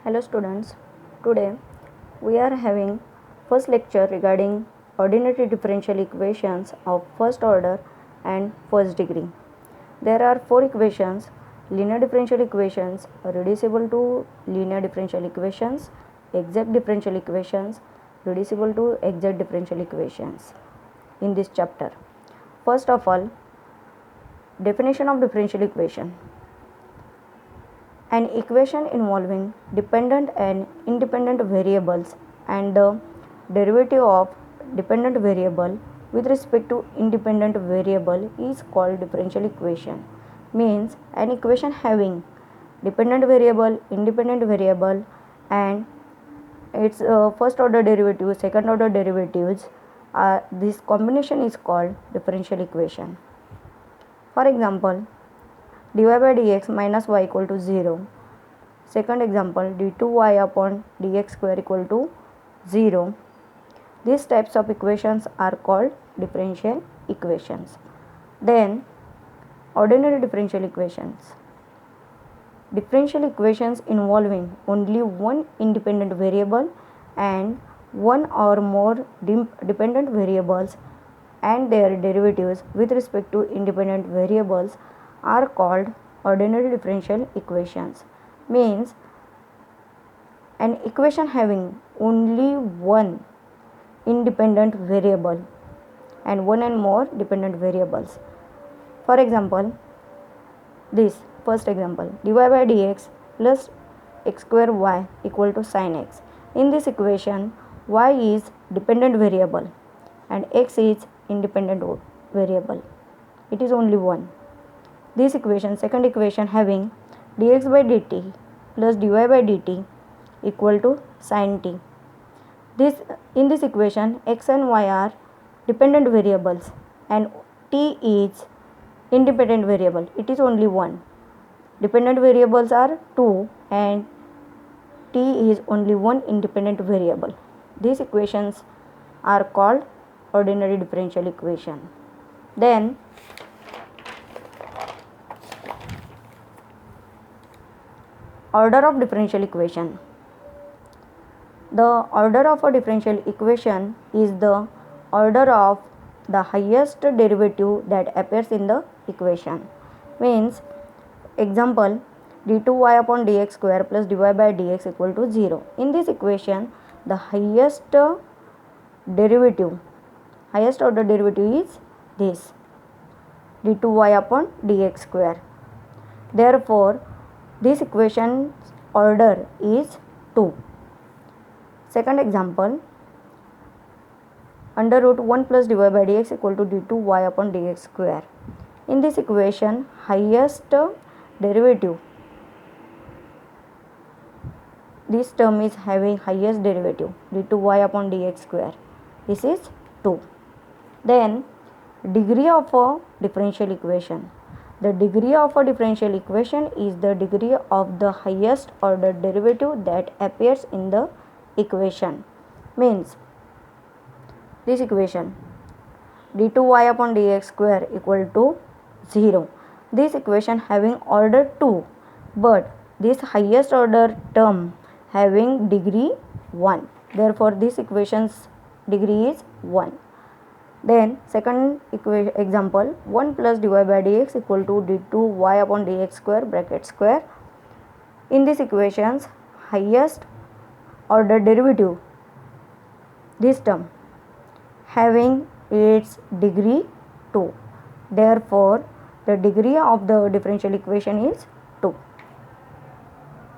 Hello students, today we are having first lecture regarding ordinary differential equations of first order and first degree. There are four equations: linear differential equations, reducible to linear differential equations, exact differential equations, reducible to exact differential equations in this chapter. First of all, definition of differential equation. An equation involving dependent and independent variables and the derivative of dependent variable with respect to independent variable is called differential equation. Means an equation having dependent variable, independent variable and its first order derivative, second order derivatives, this combination is called differential equation. For example, dy by dx minus y equal to 0. Second example, d2y upon dx square equal to 0. These types of equations are called differential equations. Then, ordinary differential equations. Differential equations involving only one independent variable and one or more dependent variables and their derivatives with respect to independent variables are called ordinary differential equations. Means an equation having only one independent variable and one and more dependent variables. For example, this first example, dy by dx plus x square y equal to sin x. In this equation, y is dependent variable and x is independent variable. It is only one. This equation, second equation, having dx by dt plus dy by dt equal to sin t. In this equation, x and y are dependent variables and t is independent variable. It is only one. Dependent variables are 2 and t is only one independent variable. These equations are called ordinary differential equation. Then order of differential equation. The order of a differential equation is the order of the highest derivative that appears in the equation. Means, example, d2y upon dx square plus dy by dx equal to 0. In this equation, the highest order derivative is this, d2y upon dx square. Therefore, this equation's order is 2. Second example, under root 1 plus dy by dx equal to d2y upon dx square. In this equation, highest derivative, this term is having highest derivative, d2y upon dx square. This is 2. Then, degree of a differential equation. The degree of a differential equation is the degree of the highest order derivative that appears in the equation. Means, this equation, d2y upon dx square equal to 0. This equation having order 2, but this highest order term having degree 1. Therefore, this equation's degree is 1. Then second example, 1 plus dy by dx equal to d2y upon dx square bracket square. In this equation's highest order derivative, this term having its degree 2. Therefore, the degree of the differential equation is 2.